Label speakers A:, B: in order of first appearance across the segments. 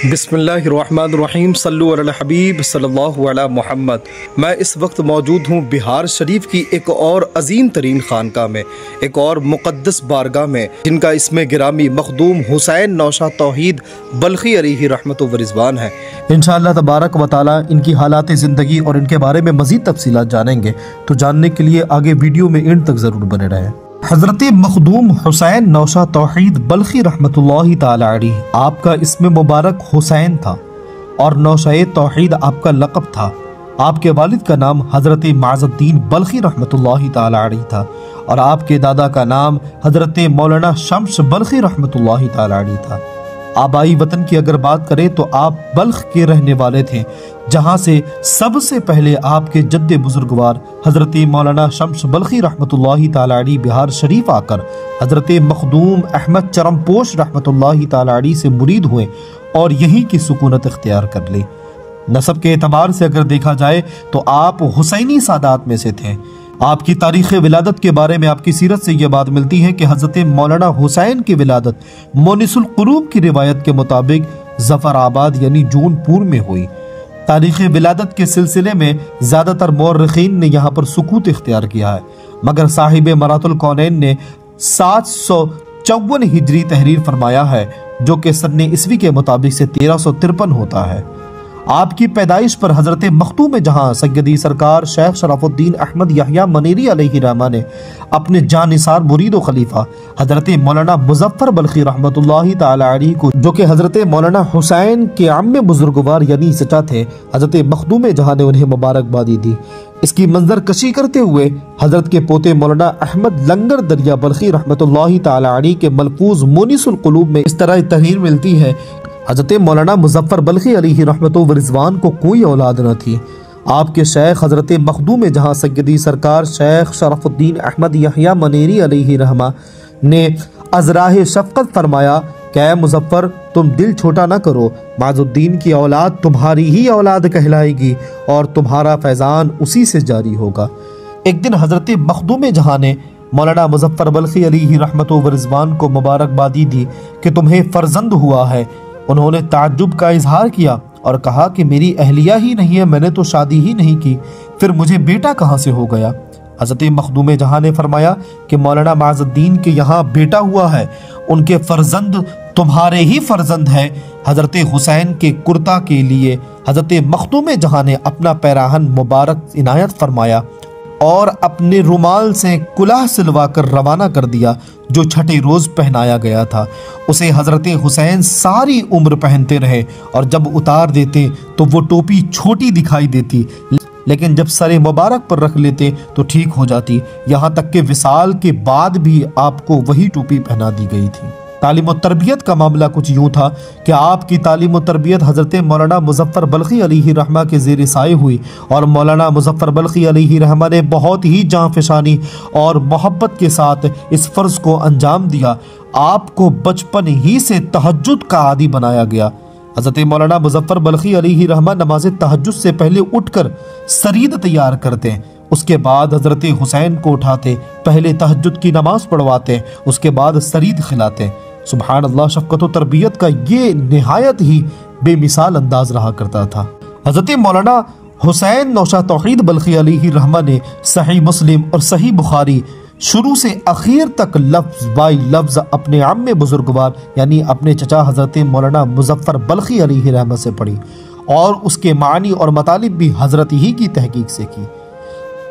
A: बिस्मिल्लाहिर्रहमानिर्रहीम सल्लु अला हबीब सल्लल्लाहु अला मुहम्मद। मैं इस वक्त मौजूद हूँ बिहार शरीफ की एक और अजीम तरीन खानका में, एक और मुक़द्दस बारगाह में, जिनका इसमें गिरामी मखदूम हुसैन नौशाद तौहीद बल्खी अलैहि रहमत व रिज़वान है। इंशाअल्लाह तबारक व तआला इनकी हालात ज़िंदगी और इनके बारे में मज़ीद तफसीलात जानेंगे। तो जानने के लिए आगे वीडियो में एंड तक ज़रूर बने रहें। हज़रत मखदूम हुसैन नौशाद तौहीद बल्खी रहमतुल्लाहि ताला अलैहि, आपका इसमें मुबारक हुसैन था और नौशाए तौहीद आपका लक़ब था। आपके वालिद का नाम हज़रत माज़ुद्दीन बल्खी रहमतुल्लाहि ताला अलैहि था और आपके दादा का नाम हज़रत मौलाना शम्स बल्खी रहमतुल्लाहि ताला अलैहि था। आबाई वतन की अगर बात करें तो आप बल्ख के रहने वाले थे, जहां से सबसे पहले आपके जद्दे बुजुर्गवार हज़रत मौलाना शम्स बल्खी रहमतुल्लाहि ताला अलैहि बिहार शरीफ आकर हज़रत मखदूम अहमद चरमपोश रहमतुल्लाहि ताला अलैहि से मुरीद हुए और यहीं की सुकूनत इख्तियार कर ली। नसब के एतबार से अगर देखा जाए तो आप हुसैनी सादात में से थे। आपकी तारीख़ विलादत के बारे में आपकी सीरत से यह बात मिलती है कि हज़रत मौलाना हुसैन की विलादत मोनिसुल कुरूब की रिवायत के मुताबिक ज़फ़राबाद यानी जौनपुर में हुई। तारीख़ विलादत के सिलसिले में ज़्यादातर मौर्रिखीन ने यहाँ पर सुकूत इख्तियार किया है, मगर साहिब मरातुल कौनैन ने 754 हिजरी तहरीर फरमाया है, जो कि सन्ने ईस्वी के मुताबिक से 1353 होता है। आपकी पैदाइश पर हज़रत मखदूम जहां सैयदी सरकार शेख शराफुद्दीन अहमद यहया मनेरी अलैहि रहमा ने अपने जानिसार मुरीद व खलीफा हज़रत मौलाना मुज़फ़्फ़र बल्खी रहमतुल्लाहि ताला अलैहि को, जो कि हज़रत मौलाना हुसैन के अम्मे बुजुर्गवार यानी चचा थे, हज़रत मखदूम जहां ने उन्हें मुबारकबादी दी। इसकी मंजर कशी करते हुए हज़रत के पोते मौलाना अहमद लंगर दरिया बल्खी रहमतुल्लाहि ताला अलैहि के मलफूज मोनिसुल कुलूब में इस तरह तहरीर मिलती है। हज़रत मौलाना मुज़फ़्फ़र बल्खी अलैहि रहमत व रिज़वान को कोई औलाद न थी। आपके शेख हज़रत मखदूम जहां सैयदी सरकार शेख शरफ़ुद्दीन अहमद यहया मनेरी अलैहि रहमा ने अज़राह शफ़क़त फरमाया, क्या मुज़फ़्फ़र तुम दिल छोटा ना करो, माज़ुद्दीन की औलाद तुम्हारी ही औलाद कहलाएगी और तुम्हारा फैज़ान उसी से जारी होगा। एक दिन हज़रत मखदूम जहां ने मौलाना मुज़फ़्फ़र बल्खी अलैहि रहमत व रिज़वान को मुबारकबादी दी कि तुम्हें फ़र्जंद हुआ है। उन्होंने ताज्जुब का इजहार किया और कहा कि मेरी अहलिया ही नहीं है, मैंने तो शादी ही नहीं की, फिर मुझे बेटा कहाँ से हो गया। हज़रत मखदूम जहां ने फरमाया कि मौलाना माज़ुद्दीन के यहाँ बेटा हुआ है, उनके फर्जंद तुम्हारे ही फर्जंद है। हज़रत हुसैन के कुर्ता के लिए हज़रत मखदूम जहां ने अपना पैराहन मुबारक इनायत फरमाया और अपने रुमाल से कुलाह सिलवा कर रवाना कर दिया, जो छठे रोज़ पहनाया गया था। उसे हज़रत हुसैन सारी उम्र पहनते रहे और जब उतार देते तो वो टोपी छोटी दिखाई देती, लेकिन जब सरे मुबारक पर रख लेते तो ठीक हो जाती। यहाँ तक कि विसाल के बाद भी आपको वही टोपी पहना दी गई थी। तालीम व तरबियत का मामला कुछ यूँ था कि आपकी तालीम व तरबियत हज़रत मौलाना मुज़फ़्फ़र बल्खी अलैहि रहमा के ज़ेर साए हुई और मौलाना मुज़फ़्फ़र बल्खी अलैहि रहमा ने बहुत ही जाँफ़शानी और मोहब्बत के साथ इस फ़र्ज़ को अंजाम दिया। आपको बचपन ही से तहज्जुद का आदी बनाया गया। हज़रत मौलाना मुज़फ़्फ़र बल्खी अलैहि रहमा नमाज तहज्जुद से पहले उठकर सरीद तैयार करते, उसके बाद हज़रत हुसैन को उठाते, पहले तहज्जुद की नमाज पढ़वाते, उसके बाद सरीद खिलाते। सुभान अल्लाह, शफ़क़त व तरबियत का ये निहायत ही बेमिसाल अंदाज रहा करता था। हज़रत मौलाना हुसैन नौशाद तौहीद बल्खी अलैहि रहमा ने सही मुस्लिम और सही बुखारी शुरू से आखिर तक लफ्ज़ बाई लफ्ज़ अपने अम्मे बुजुर्गवार यानी अपने चचा हज़रत मौलाना मुज़फ़्फ़र बल्खी अलैहि रहमा से पढ़ी और उसके मानी और मतालिब भी हज़रत ही की तहकीक से की।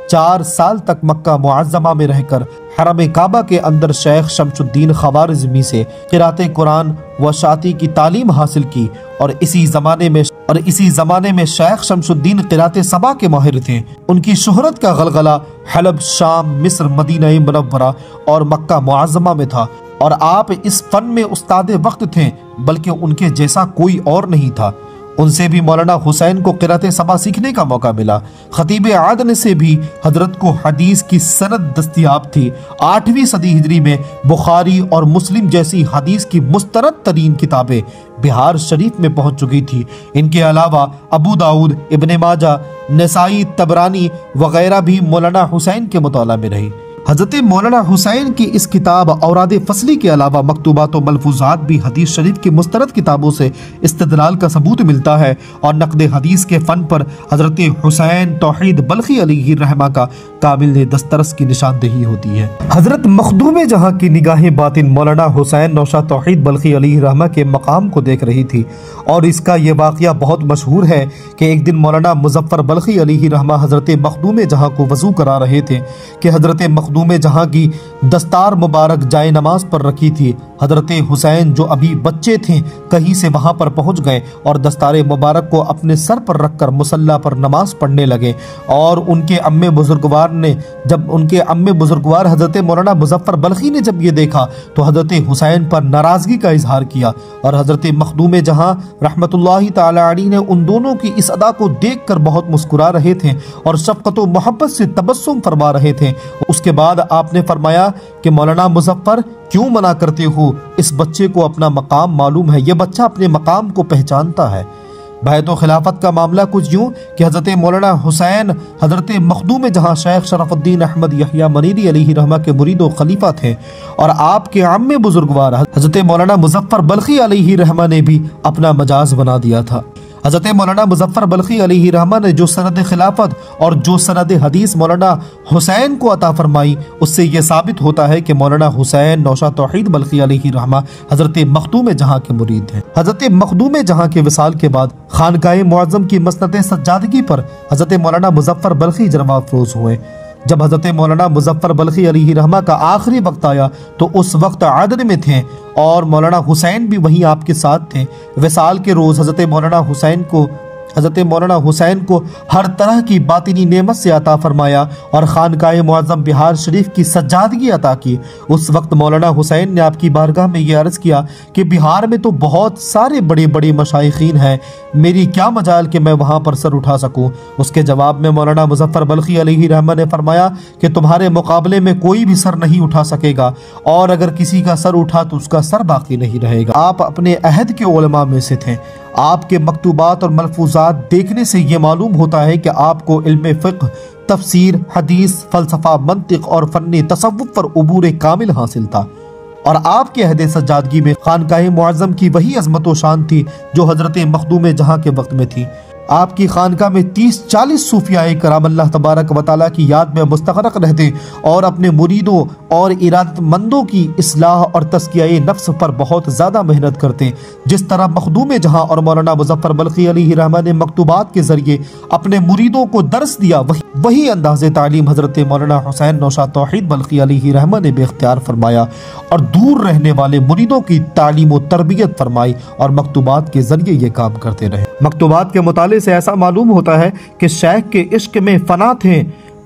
A: 4 साल तक मक्का मुअज़्ज़मा में रहकर हरम काबा के अंदर शेख शमसुद्दीन ख़वारिज़मी से क़िराअत कुरान व शाती की तालीम हासिल की और इसी ज़माने में शेख शमसुद्दीन क़िराअत सबा के माहिर थे। उनकी शोहरत का गलगला हलब, शाम, मिस्र, मदीना मुनव्वरा और मक्का मुअज़्ज़मा में था और आप इस फ़न में उस्ताद वक्त थे, बल्कि उनके जैसा कोई और नहीं था। उनसे भी मौलाना हुसैन को क़िराअत सबा सीखने का मौका मिला। खतीब आदन से भी हजरत को हदीस की सनद दस्तियाब थी। 8वीं सदी हिजरी में बुखारी और मुस्लिम जैसी हदीस की मुस्तरद तरीन किताबें बिहार शरीफ में पहुंच चुकी थी। इनके अलावा अबू दाऊद, इब्ने माजा, नसाई, तबरानी वगैरह भी मौलाना हुसैन के मुताला में रही। हजरत मौलाना हुसैन की इस किताब औराद फसली के अलावा मकतूबात व मलफूजात भी हदीस शरीफ की मुस्तरद किताबों से इस्तिदलाल का सबूत मिलता है और नक़द हदीस के फ़न पर हजरत हुसैन तौहीद बल्खी अलैहि रहमा का काबिल दस्तरस की निशानदेही होती है। हजरत मखदूम जहाँ की निगाहें बातिन मौलाना हुसैन नौशाद तौहीद बल्खी अलैहि रहमा के मकाम को देख रही थी और इसका ये वाक़या बहुत मशहूर है कि एक दिन मौलाना मुज़फ़्फ़र बल्खी अलैहि रहमा हजरत मखदूम जहाँ को वज़ू करा रहे थे कि हजरत मखदूम जहाँ की दस्तार मुबारक जाए नमाज पर रखी थी। हजरत हुसैन जो अभी बच्चे थे कहीं से वहां पर पहुंच गए और दस्तार मुबारक को अपने सर पर रखकर मुसल्ला पर नमाज पढ़ने लगे और उनके अम्मे बुजुर्गवार हजरत मौलाना मुज़फ़्फ़र बल्खी ने जब ये देखा तो हजरत हुसैन पर नाराजगी का इजहार किया और हजरत मखदूम जहाँ रहमतुल्लाहि ताला अलैहि ने उन दोनों की इस अदा को देख कर बहुत मुस्कुरा रहे थे और शफ़क़त व मोहब्बत से तबस्सुम फरमा रहे थे। उसके बाद आपने फरमाया कि मौलाना मुज़फ़्फ़र क्यों मना करते हो, इस बच्चे को अपना मकाम मालूम है, यह बच्चा अपने मकाम को पहचानता है। बैत खिलाफत का मामला कुछ यूँ कि हज़रत मौलाना हुसैन हज़रत मखदूम जहाँ शेख शरफ़ुद्दीन अहमद यहया मनीरी अलैहि रहमा के मुरीद व खलीफा थे और आपके अम्मे बुजुर्गवार हज़रत मौलाना मुज़फ़्फ़र बल्खी अलैहि रहमा ने भी अपना मजाज बना दिया था। हज़रत मौलाना मुज़फ़्फ़र बल्खी अलैहि रहमा ने जो सनद खिलाफत और जो सनद हदीस मौलाना हुसैन को अता फरमाई उससे यह साबित होता है कि मौलाना हुसैन नौशाद तौहीद बल्खी अलैहि रहमा हज़रत मखदूम जहाँ के मुरीद हैं। हज़रत मखदूम जहाँ के विसाल के बाद खानकाए मुअज़्ज़म की मसनद सज्जादगी पर हज़रत मौलाना मुज़फ़्फ़र बल्खी जलवा अफरोज़ हुए। जब हज़रत मौलाना मुज़फ़्फ़र बल्खी अलैहि रहमा का आखिरी वक्त आया तो उस वक्त आदन में थे और मौलाना हुसैन भी वहीं आपके साथ थे। विसाल के रोज़ हज़रत मौलाना हुसैन को हर तरह की बातिनी नेमत से अता फरमाया और खानकाए मुअज़्ज़म बिहार शरीफ की सज्जादगी अता की। उस वक्त मौलाना हुसैन ने आपकी बारगाह में ये अर्ज़ किया कि बिहार में तो बहुत सारे बड़े बड़े मशाइखीन हैं, मेरी क्या मजाल कि मैं वहाँ पर सर उठा सकूँ। उसके जवाब में मौलाना मुज़फ़्फ़र बल्खी अलैहि रहमा ने फरमाया कि तुम्हारे मुकाबले में कोई भी सर नहीं उठा सकेगा और अगर किसी का सर उठा तो उसका सर बाकी नहीं रहेगा। आप अपने अहद के उलमा में से थे। आपके मकतूबात और मलफूजात देखने से ये मालूम होता है कि आपको इल्म फ़िक़्ह, तफसीर, हदीस, फ़लसफ़ा, मंतिक़ और फ़न्ने तसव्वुफ़ पर उबूर कामिल हासिल था और आपके अहद सज्जादगी में खानकाए मुअज़्ज़म की वही अज़मत व शान थी जो हज़रत मखदूम जहाँ के वक्त में थी। आपकी खानका में 30-40 सूफियाए कराम अल्लाह तबारक व तआला की याद में मुस्तग़रक़ रहते और अपने मुरीदों और इरादतमंदों की इस्लाह और तज़किया नफ्स पर बहुत ज़्यादा मेहनत करते। जिस तरह मखदूम जहाँ और मौलाना मुज़फ़्फ़र बल्खी अलैहि रहमा ने मकतूबात के ज़रिए अपने मुरीदों को दर्स दिया, वही अंदाज़े तालीम हज़रत मौलाना हुसैन नौशाद तौहीद बल्खी अलैहि रहमा ने बेख्तियार फरमाया और दूर रहने वाले मुरीदों की तालीम व तरबियत फरमाई और मकतूबात के ज़रिए ये काम करते रहे। मकतूबात के मुताले से ऐसा मालूम होता है कि शेख के इश्क में फना थे,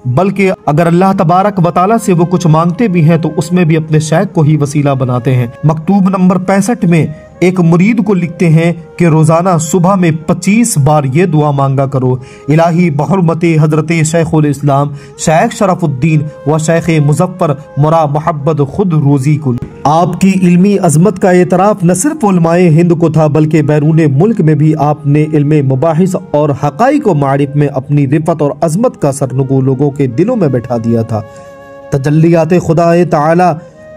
A: बल्कि अगर अल्लाह तबारक व तआला से वो कुछ मांगते भी हैं तो उसमें भी अपने शेख को ही वसीला बनाते हैं। मकतूब नंबर 65 में एक मुरीद को लिखते हैं कि रोज़ाना सुबह में 25 बार ये दुआ मांगा करो, इलाही बहुरमते हज़रत शेखुल इस्लाम शेख शरफ़ुद्दीन व शेख मुज़फ़्फ़र मुरा मोहब्बत खुद रोज़ी कुल। आपकी इल्मी अज़मत का एतराफ़ न सिर्फ उलमाए हिंद को था बल्कि बैरून मुल्क में भी आपने इल्मे मुबाहिस और हक़ाइक़ व मारिफ़ में अपनी रिफ़त और अज़मत का सरनुगो लोगों के दिलों में बैठा दिया था।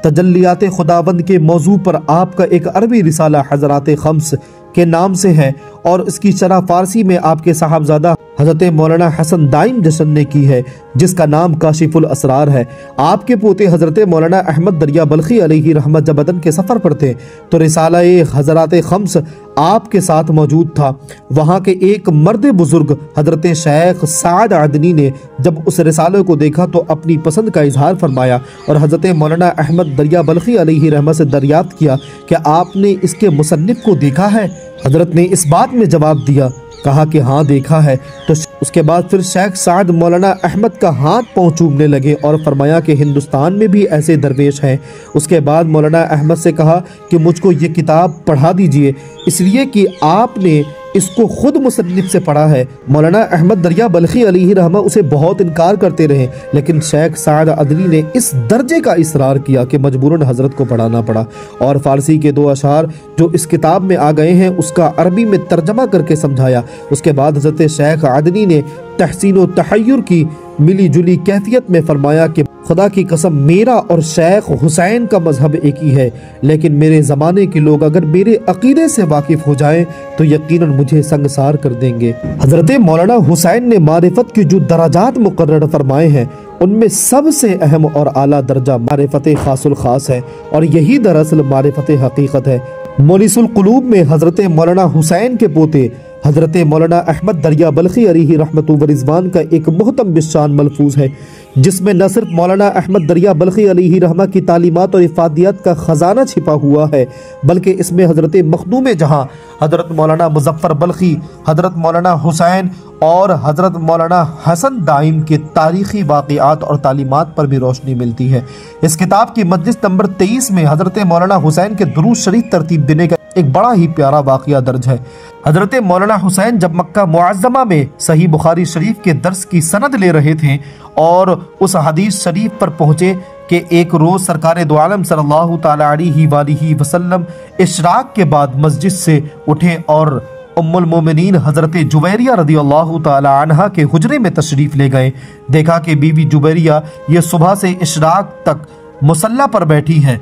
A: तजल्लियात खुदाबंद के मौजू पर आपका एक अरबी रिसाला हज़रात खम्स के नाम से है और इसकी शरह फ़ारसी में आपके साहबजादा हज़रत मौलाना हसन दाइम जशन ने की है, जिसका नाम काशिफुल असरार है। आपके पोते हज़रत मौलाना अहमद दरिया बल्खी अलैहि रहमत जब बदन के सफ़र पर थे तो रिसाला हज़रात खम्स आपके साथ मौजूद था। वहाँ के एक मर्द बुजुर्ग हज़रत शेख साद अदनी ने जब उस रिसाले को देखा तो अपनी पसंद का इजहार फरमाया और हज़रत मौलाना अहमद दरिया बल्खी अलैहि रहमत से दरियाफ्त किया कि आपने इसके मुसन्निफ को देखा है। हज़रत ने इस बात में जवाब दिया, कहा कि हाँ देखा है। तो उसके बाद फिर शेख साद मौलाना अहमद का हाथ पाँव चूमने लगे और फरमाया कि हिंदुस्तान में भी ऐसे दरवेश हैं। उसके बाद मौलाना अहमद से कहा कि मुझको ये किताब पढ़ा दीजिए, इसलिए कि आपने इसको खुद मुसन्निफ से पढ़ा है। मौलाना अहमद दरिया बल्खी अलैहि रहमा उसे बहुत इनकार करते रहे, लेकिन शेख साद अदनी ने इस दर्जे का इसरार किया कि मजबूरन हज़रत को पढ़ाना पड़ा और फ़ारसी के 2 अशार जो इस किताब में आ गए हैं उसका अरबी में तर्जमा करके समझाया। उसके बाद हज़रत शेख अदनी ने तहसीन व तहय्युर की मिली जुली कैफियत में फरमाया कि खुदा की कसम, मेरा और शेख हुसैन का मजहब एक ही है, लेकिन मेरे ज़माने के लोग अगर मेरे अकीदे से वाकिफ हो जाएं तो यकीनन मुझे संगसार कर देंगे। हजरत मौलाना हुसैन ने मारिफत के जो दराजात मुकर्रर फरमाए हैं उनमें सबसे अहम और आला दर्जा मारिफत खासुल खास है, और यही दरअसल मारिफत हकीकत है। मोनिसुल कुलूब में हजरत मौलाना हुसैन के पोते हजरत मौलाना अहमद दरिया बल्खी अलैहि रहमतु व रिज़वान का एक मुहतम बिशान मलफूज है, जिसमें न सिर्फ मौलाना अहमद दरिया बल्खी अलैहि रहमा की तालीमात और इफादियत का ख़जाना छिपा हुआ है, बल्कि इसमें हजरत मखदूम जहाँ हजरत मौलाना मुजफ्फर बल्खी, हजरत मौलाना हुसैन और हजरत मौलाना हसन दाइम के तारीख़ी वाक़ियात और तालीमात पर भी रोशनी मिलती है। इस किताब की मजलिस नंबर 23 में हजरत मौलाना हुसैन के दुरूद शरीफ तरतीब देने का एक बड़ा ही प्यारा वाक़िया दर्ज है। हजरत मौलाना हुसैन जब मक्का मुअज़्ज़मा में सही बुखारी शरीफ के दर्स की सनद ले रहे थे और उस हदीस शरीफ पर पहुँचे कि एक रोज़ सरकार दो आलम सल्लल्लाहु तआला अलैहि वसल्लम इशराक के बाद मस्जिद से उठे और उम्मुल मोमिनीन हजरत जुवैरिया रदियल्लाहु ताला अन्हा के हुजरे में तशरीफ ले गए। देखा कि बीवी जुवैरिया ये सुबह से इशराक तक मुसल्ला पर बैठी हैं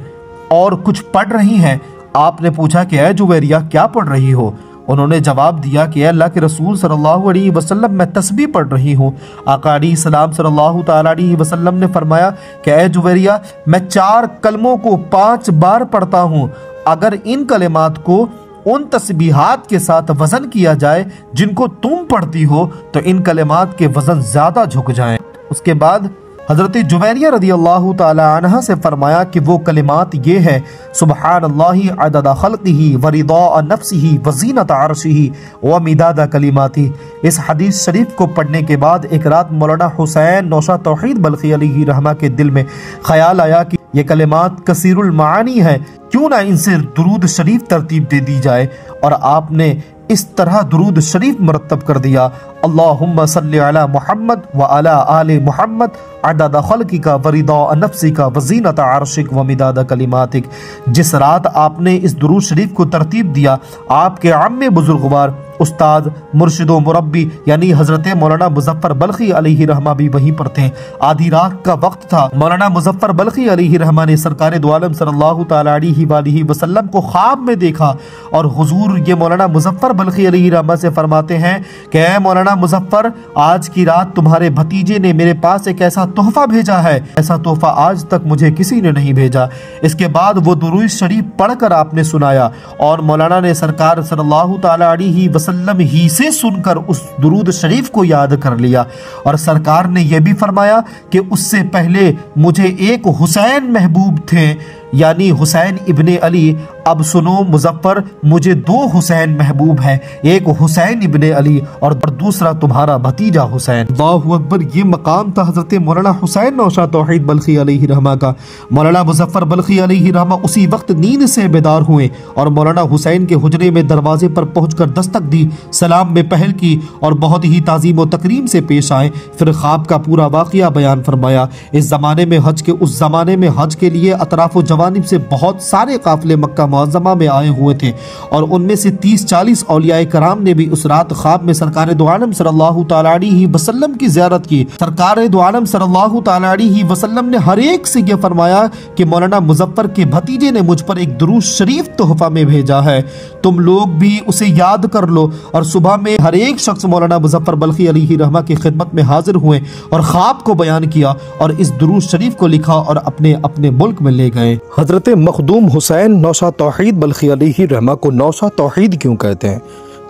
A: और कुछ पढ़ रही हैं। आपने पूछा कि ऐ जुवैरिया, क्या पढ़ रही हो? उन्होंने जवाब दिया कि अल्लाह के रसूल सल्लल्लाहु अलैहि वसल्लम, मैं तस्बीह पढ़ रही हूँ। आका अलैहिस्सलाम सल्लल्लाहु ताला अलैहि वसल्लम ने फरमाया कि ऐ जुवैरिया, मैं 4 कलमों को 5 बार पढ़ता हूँ। अगर इन कलिमात को उन तस्बीहात के साथ वजन किया जाए जिनको तुम पढ़ती हो तो इन कलिमात के वजन ज्यादा झुक जाएं। उसके बाद हजरत जुवैरिया रदियल्लाहु ताला अन्हा से फरमाया कि वो कलिमात ये है, सुब्हानल्लाहि अदद खल्क़िही व रिदा नफ्सिही व ज़ीनत अर्शिही व मिदाद कलिमाती। इस हदीस शरीफ को पढ़ने के बाद एक रात मौलाना हुसैन नौशा तौहीद बल्खी अलैहि रहमा के दिल में ख्याल आया कि ये कलिमात कसीरुल मानी है, क्यों ना इनसे दुरूद शरीफ तरतीब दे दी जाए। और आपने इस तरह दुरूद शरीफ मरतब कर दिया, अल्लाहुम्मा सल्ली अला मुहम्मद व अला आले मुहम्मद अदद खल्क़िका व रिदा नफ्सिका व ज़ीनत अर्शिक व मिदाद कलिमातिक। जिस रात आपने इस दुरूद शरीफ को तरतीब दिया, आपके आम्मे बुजुर्गवार उस्ताद मुर्शिद व मुरब्बी यानी हजरत मौलाना मुजफ्फर बल्खी अलैहि रहमा भी वहीं पर थे। आधी रात का वक्त था। मौलाना मुजफ्फर बल्खी अलैहि रहमा ने सरकार दो आलम सल्लल्लाहु तआला अलैहि वसल्लम को ख्वाब में देखा और हुजूर ये मौलाना मुजफ्फर बल्खी अलैहि रहमा से फरमाते हैं कि ऐ मौलाना मुजफ्फर, आज की रात तुम्हारे भतीजे ने मेरे पास एक ऐसा तोहफा भेजा है, ऐसा तोहफा आज तक मुझे किसी ने नहीं भेजा। इसके बाद वो दुरूद शरीफ पढ़कर आपने सुनाया और मौलाना ने सरकार सल्लल्लाहु तआला अलैहि वसल्लम ही से सुनकर उस दुरूद शरीफ को याद कर लिया। और सरकार ने यह भी फरमाया कि उससे पहले मुझे एक हुसैन महबूब थे, यानी हुसैन इब्ने अली। अब सुनो मुजफ्फर, मुझे 2 हुसैन महबूब हैं, एक हुसैन इब्ने अली और दूसरा तुम्हारा भतीजा हुसैन। अल्लाहु अकबर। ये मकाम था हजरत मौलाना हुसैन नौशा तौहीद बल्खी अलैहि रहमा का। मौलाना मुजफ्फर बल्खी अलैहि रहमा उसी वक्त नींद से बेदार हुए और मौलाना हुसैन के हुजरे में दरवाजे पर पहुंचकर दस्तक दी, सलाम में पहल की और बहुत ही ताज़ीम व तकरीम से पेश आए। फिर ख्वाब का पूरा वाक़िया बयान फरमाया। इस ज़माने में हज के उस ज़माने में हज के लिए अतराफ़ जवानिब से बहुत सारे काफ़िले मक्का मुअज़्ज़मा में आए हुए थे और उनमें से 30-40 औलियाए कराम ने भी उस रात ख्वाब में सरकार दो आलम सल्लल्लाहु तआला अलैहि वसल्लम की ज़ियारत की। सरकार दो आलम सल्लल्लाहु तआला अलैहि वसल्लम ने हर एक से यह फरमाया कि मौलाना मुजफ्फर के भतीजे ने मुझ पर एक दुरूद शरीफ तोहफा में भेजा है, तुम लोग भी उसे याद कर लो। और सुबह में हर एक शख्स मौलाना मुजफ्फर बल्खी अलैहि रहमा की खिदमत में हाजिर हुए और ख्वाब को बयान किया और इस दुरूद शरीफ को लिखा और अपने अपने मुल्क में ले गए। हजरत मखदूम हुसैन नौशा तौहीद बल्खी अलैहि रहमा को नौशा तौहीद क्यों कहते हैं?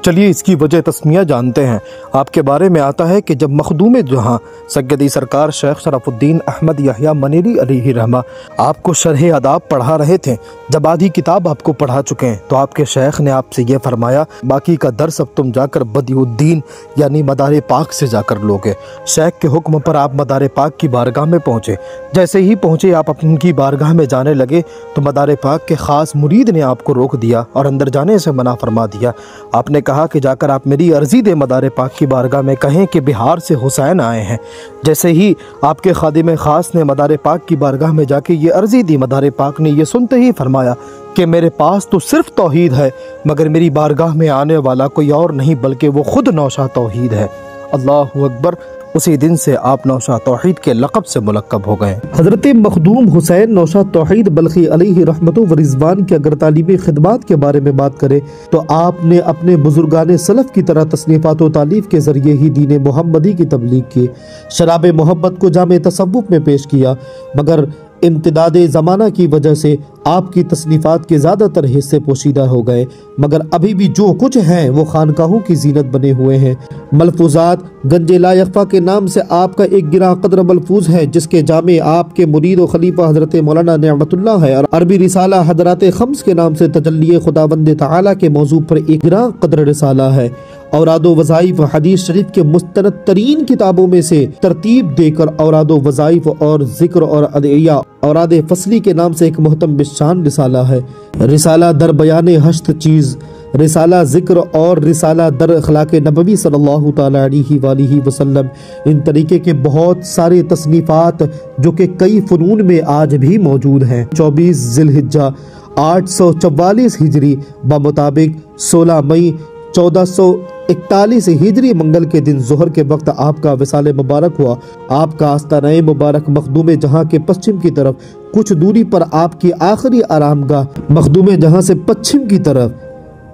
A: चलिए इसकी वजह तस्मिया जानते हैं। आपके बारे में आता है कि जब मखदूम जहाँ सैयदी सरकार शेख शरफुद्दीन अहमद यहया मनेरी अलैहि रहमा आपको शरह आदाब पढ़ा रहे थे, जब आधी किताब आपको पढ़ा चुके हैं तो आपके शेख ने आपसे ये फरमाया, बाकी का दर्स अब तुम जाकर बदिउद्दीन यानी मदार पाक से जाकर लोगे। शेख के हुक्म पर आप मदार पाक की बारगाह में पहुँचे। जैसे ही पहुँचे आप उनकी बारगाह में जाने लगे तो मदार पाक के ख़ास मुरीद ने आपको रोक दिया और अंदर जाने से मना फरमा दिया। आपने कहा कि जाकर आप मेरी अर्जी दे मदार पाक की बारगाह में, कहें कि बिहार से हुसैन आए हैं। जैसे ही आपके खादिम खास ने मदार पाक की बारगाह में जाके ये अर्जी दी, मदार पाक ने ये सुनते ही फरमाया कि मेरे पास तो सिर्फ तौहीद है, मगर मेरी बारगाह में आने वाला कोई और नहीं बल्कि वो खुद नौशा तौहीद है। अल्लाहु अकबर।
B: उसी दिन से आप नौशाद तौहीद के लक़ब से मुलक़्क़ब हो गए।
A: हज़रत मखदूम हुसैन नौशाद तौहीद बल्खी अलैहि रहमत व रिज़वान की अगर तालीमी खिदमात के बारे में बात करें तो आपने अपने बुजुर्गान सलफ़ की तरह तसनीफ़ात व तालीफ़ के ज़रिए ही दीन मोहम्मदी की तबलीग की, शराब मोहब्बत को जामे तसव्वुफ़ में पेश किया, मगर इम्तिदाद ज़माना की वजह से आपकी तसनीफ़ात के ज़्यादातर हिस्से पोशीदा हो गए, मगर अभी भी जो कुछ हैं वो खानकाहों की जीनत बने हुए हैं। मलफूज़ात गंजे ला यख्फ़ा के नाम से आपका एक गिरा कदर मलफूज है जिसके जामे आपके मुरीद व खलीफा हज़रत मौलाना नेमतुल्लाह है, और अरबी रिसाला हज़रात खम्स के नाम से तजल्ली खुदावंद ताला के मौजू पर एक गिरा कदर रिसाला है। औरादो वज़ाइफ हदीस शरीफ के मुस्तनद तरीन किताबों में से तरतीब देकर औरादो वज़ाइफ और ज़िक्र और अदइया औराद फसली के नाम से एक मोहतम बिशान रिसाला है। रिसाला दर बयान हश्त चीज़, रिसाला ज़िक्र और रिसाला दर अखलाक नबवी सल्लल्लाहु तआला अलैहि वसल्लम, इन तरीके के बहुत सारे तसनीफ़ात जो कि कई फ़नून में आज भी मौजूद हैं। 24 ज़िलहिज्जा 844 हिजरी बमुताबिक 16 मई 1441 हिजरी मंगल के दिन जोहर के वक्त आपका विसाल मुबारक हुआ। आपका आस्ताना मुबारक मखदूम जहां के पश्चिम की तरफ कुछ दूरी पर आपकी आखिरी आरामगाह मखदूम जहां से पश्चिम की तरफ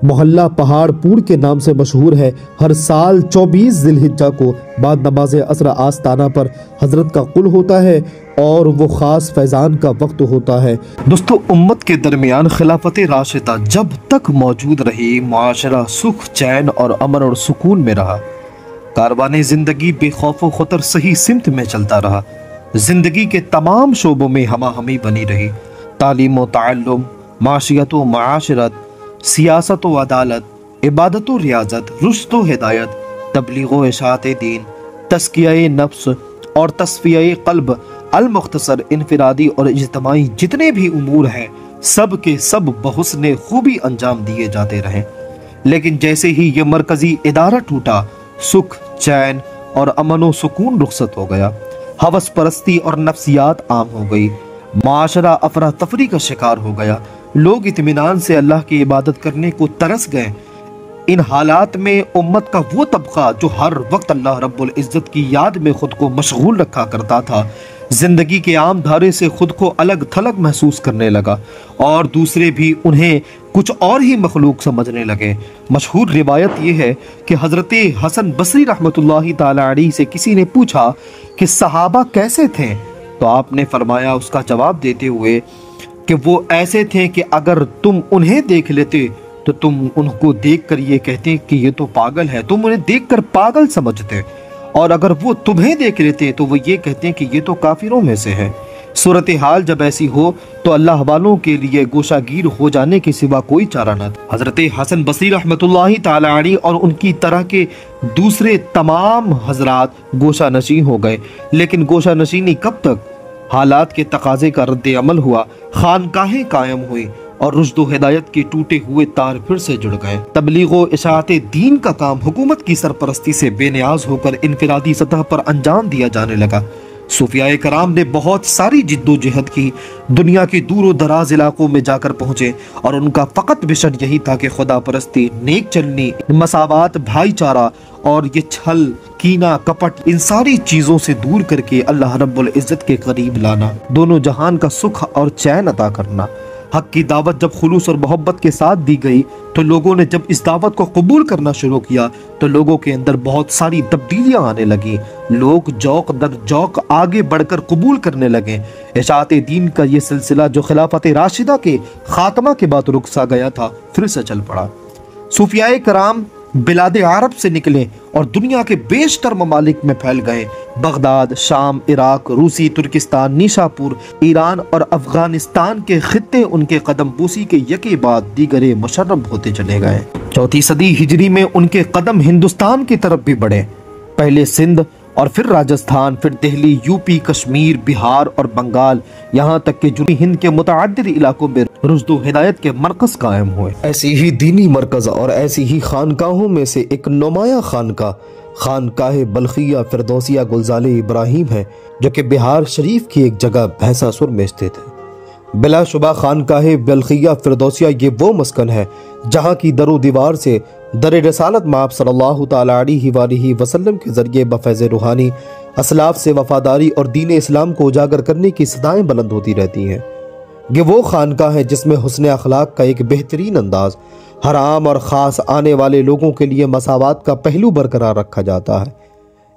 A: मोहल्ला पहाड़पुर के नाम से मशहूर है। हर साल 24 ज़िलहिज्जा को बाद नमाज असर आस्ताना पर हजरत का कुल होता है और वो ख़ास फैज़ान का वक्त होता है।
B: दोस्तों, उम्मत के दरमियान खिलाफत राशिदा जब तक मौजूद रही, माशरा सुख चैन और अमन और सुकून में रहा। कारवाने ज़िंदगी बेखौफ व खतर सही सिमत में चलता रहा। ज़िंदगी के तमाम शोबों में हमा हमी बनी रही। तालीम व ताल्लुम, माशियत व माशरत, सियासत व अदालत, इबादत व रियाजत, रुश्द व हिदायत, तबलीग व इशाअत दीन, तस्किया नफ्स और तस्फिया क़ल्ब, अल-मुख्तसर, इनफिरादी और इज्तिमाई जितने भी उमूर हैं सब के सब बहुस्ने खूबी अंजाम दिए जाते रहे। लेकिन जैसे ही ये मरकजी इदारा टूटा, सुख चैन और अमन व सुकून रुखसत हो गया। हवस परस्ती और नफ्सियात आम हो गई। माशरा अफरा तफरी का शिकार हो गया। लोग इत्मीनान से अल्लाह की इबादत करने को तरस गए। इन हालात में उम्मत का वो तबका जो हर वक्त अल्लाह रब्बुल इज़्ज़त की याद में खुद को मशगूल रखा करता था, जिंदगी के आम धारे से खुद को अलग थलग महसूस करने लगा और दूसरे भी उन्हें कुछ और ही मखलूक समझने लगे। मशहूर रिवायत यह है कि हज़रत हसन बसरी रहमतुल्लाहि ताला अलैहि से किसी ने पूछा कि सहाबा कैसे थे, तो आपने फरमाया उसका जवाब देते हुए कि वो ऐसे थे कि अगर तुम उन्हें देख लेते तो तुम उनको देखकर ये कहते कि ये तो पागल है, तुम उन्हें देखकर पागल समझते, और अगर वो तुम्हें देख लेते तो वो ये कहते हैं कि ये तो काफिरों में से है। सूरत हाल जब ऐसी हो तो अल्लाह वालों के लिए गोशागीर हो जाने के सिवा कोई चारा न था। हजरत हसन बसरी रहमतुल्लाहि ताला अलैहि और उनकी तरह के दूसरे तमाम हजरात गोशा नशीं हो गए। लेकिन गोशा नशीनी कब तक? हालात के तकाजे का रद्द अमल हुआ, खानकाहें कायम हुई और रुश्द हिदायत के टूटे हुए तार फिर से जुड़ गए। तबलीग व इशाअत दीन का काम हुकूमत की सरपरस्ती से बेनियाज होकर इनफिरादी सतह पर अंजाम दिया जाने लगा। सूफियाए कराम ने बहुत सारी जिद्दोजहद की, दुनिया के दूर दराज इलाकों में जाकर पहुंचे और उनका फ़कत विशन यही था कि खुदा परस्ती, नेक चलनी, मसावात, भाईचारा और ये छल, कीना, कपट, इन सारी चीज़ों से दूर करके अल्लाह रब्बुल इज़्ज़त के करीब लाना, दोनों जहान का सुख और चैन अता करना। हक की दावत जब खुलूस और मोहब्बत के साथ दी गई तो लोगों ने जब इस दावत को कबूल करना शुरू किया तो लोगों के अंदर बहुत सारी तब्दीलियां आने लगी। लोग जौक दर जौक आगे बढ़कर कबूल करने लगे। इशाअत दीन का ये सिलसिला जो खिलाफत राशिदा के खात्मा के बाद रुक सा गया था फिर से चल पड़ा। सूफियाए कराम बिलादे अरब से निकले और दुनिया के बेशतर ममालिक में फैल गए। बगदाद, शाम, इराक, रूसी, तुर्किस्तान, निशापुर, ईरान और अफगानिस्तान के खित्ते उनके कदम बूसी के यके बाद दीगरे मुशर्रफ होते चले गए। 4वीं सदी हिजरी में उनके कदम हिंदुस्तान की तरफ भी बढ़े। पहले सिंध और फिर राजस्थान, फिर दिल्ली, यूपी, कश्मीर, बिहार और बंगाल, यहाँ तक कि जुनूबी हिंद के मुतअद्दिद इलाकों में रुश्द हिदायत के मरकज कायम हुए। ऐसी ही दीनी मरकज और ऐसी ही खानकाहों में से एक नुमाया खानकाह बल्खिया फिरदौसिया गुलजारे इब्राहिम है, जो कि बिहार शरीफ की एक जगह भैंसासुर में स्थित है।
A: बिलाशुबा खानकाह बल्खिया फिरदौसिया ये वो मस्कन है जहाँ की दरो दीवार से दर रसालत माप सल्लल्लाहु ताला अलैहि वसल्लम के जरिए बफैज़ रूहानी असलाफ से वफादारी और दीन इस्लाम को उजागर करने की सदाएं बुलंद होती रहती हैं। ये वो खानकाह है जिसमें हुस्न अखलाक का एक बेहतरीन अंदाज हराम और ख़ास आने वाले लोगों के लिए मसावात का पहलू बरकरार रखा जाता है।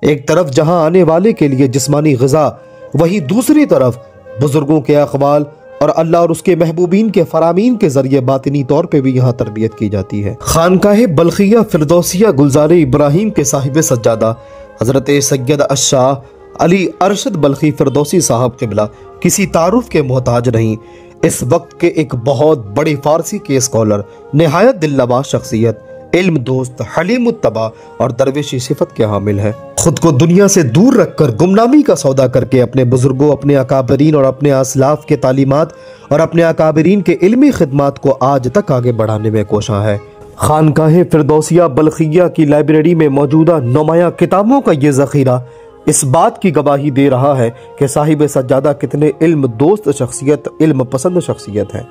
A: एक तरफ जहाँ आने वाले के लिए जिस्मानी ग़िज़ा, वहीं दूसरी तरफ बुजुर्गों के अक़वाल और अल्लाह और उसके महबूबीन के फरामीन के जरिए बातिनी तौर पे भी यहाँ तरबियत की जाती है। खानकाह बल्खिया फिरदौसिया गुलजार इब्राहिम के साहिब सज्जादा हज़रत सैयद अशाह अली अरशद बल्खी फिरदौसी साहब क़िबला किसी तारुफ के मोहताज नहीं। इस वक्त के एक बहुत बड़े फारसी के स्कॉलर, नहायत दिलनवाज शख्सियत, इल्म दोस्त, हलीम उत्तबा और दरवेशी सिफत के हामिल है। खुद को दुनिया से दूर रखकर गुमनामी का सौदा करके अपने बुजुर्गों, अपने अकाबरीन और अपने असलाफ के तालीमात और अपने अकाबरीन के इल्मी खिदमात को आज तक आगे बढ़ाने में कोशा है। खानकाह फिरदौसिया बल्खिया की लाइब्रेरी में मौजूदा नुमाया किताबों का ये ज़ख़ीरा इस बात की गवाही दे रहा है कि साहिब सज्जादा कितने इल्म दोस्त शख्सियत, इल्म पसंद शख्सियत है।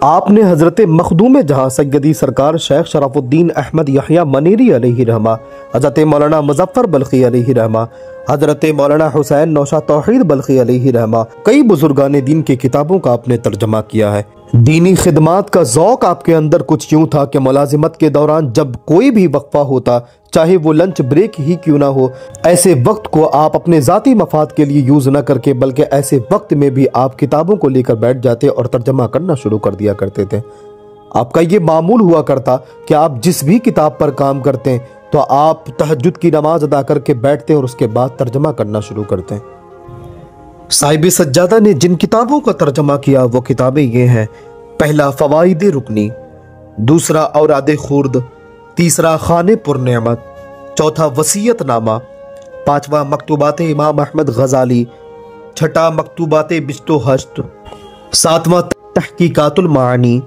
A: आपने हज़रत मखदूम जहाँ सैयदी सरकार शेख शराफुद्दीन अहमद यहया मनेरी अलैहि रहमा, हज़रत मौलाना मुज़फ़्फ़र बल्खी अलैहि रहमा, हज़रत मौलाना हुसैन नौशाद तौहीद बल्खी अलैहि रहमा, कई बुजुर्गान दीन की किताबों का आपने तर्जमा किया है। दीनी खिदमात का ज़ौक़ आपके अंदर कुछ यूँ था कि मुलाजिमत के दौरान जब कोई भी वक्फा होता, चाहे वो लंच ब्रेक ही क्यों ना हो, ऐसे वक्त को आप अपने ज़ाती मफाद के लिए यूज़ न करके बल्कि ऐसे वक्त में भी आप किताबों को लेकर बैठ जाते और तर्जमा करना शुरू कर दिया करते थे। आपका ये मामूल हुआ करता कि आप जिस भी किताब पर काम करते तो आप तहज्जुद की नमाज अदा करके बैठते और उसके बाद तर्जमा करना शुरू करते। साहिब सज्जादा ने जिन किताबों का तर्जमा किया वो किताबें ये हैं: पहला फ़वाइद रुकनी, दूसरा औराद खुर्द, तीसरा खाने पुरनेमत, चौथा वसीयतनामा, पांचवा मकतूबात इमाम अहमद गजाली, छठा मकतूबात बिश्तो हश्त, सातवां तहकीकातुल मानी,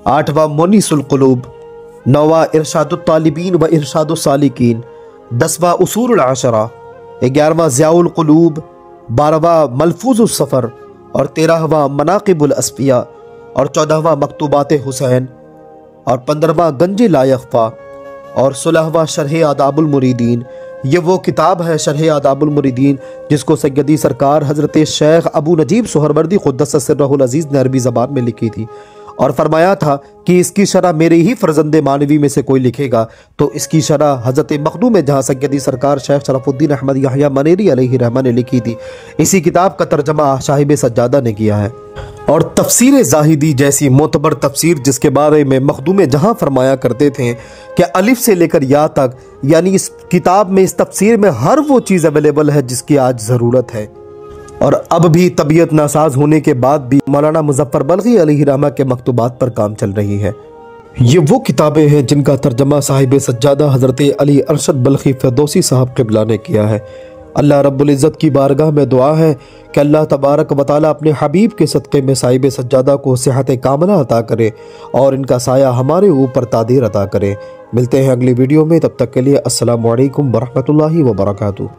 A: आठवां मुनीसुल कुलूब, नौवां इरशादुत तालिबीन व इरशादुस सालिकीन, 10वां उसूलुल आशरा, 11वां ज़ियाउल कुलूब, 12वां मलफूजुस सफ़र और 13वां मनाक़िबुल अस्फ़िया और 14वां मकतूबात हुसैन और 15वां गंज ला यख़फ़ा और 16वां शरह आदाबुल मुरीदीन। ये वो किताब है शरह आदाबुल मुरीदीन जिसको सैयदी सरकार हज़रत शेख अबू नजीब सुहरवर्दी क़ुद्दस सिर्रहुल अज़ीज़ ने अरबी ज़बान में लिखी थी और फरमाया था कि इसकी शरह मेरे ही फ़र्जंद मानवी में से कोई लिखेगा तो इसकी शरह हज़रत मखदूम जहाँ सैयदी सरकार शेख शराफुद्दीन अहमद यहया मनेरी अलैहि रहमा ने लिखी थी। इसी किताब का तर्जमा साहिब सज्जादा ने किया है। और तफसीर ज़ाहिदी जैसी मोतबर तफसीर जिसके बारे में मखदूम जहाँ फरमाया करते थे कि अलिफ से लेकर या तक, यानी इस किताब में, इस तफसीर में हर वो चीज़ अवेलेबल है जिसकी आज ज़रूरत है। और अब भी तबीयत नासाज होने के बाद भी मौलाना मुज़फ़्फ़र बल्खी अलैहि रहमा के मकतूबात पर काम चल रही है। ये वो किताबें हैं जिनका तर्जमा साहिब सज्जादा हज़रत अली अरशद बल्खी फिरदौसी साहब क़िबला ने किया है। अल्लाह रब्बुल इज़्ज़त की बारगाह में दुआ है कि अल्लाह तबारक व तआला अपने हबीब के सदक़े में साहिब सज्जादा को सेहत कामला अता करे और इनका साया हमारे ऊपर तादीर अता करे। मिलते हैं अगली वीडियो में, तब तक के लिए अस्सलामु अलैकुम व रहमतुल्लाहि व बरकातुहू।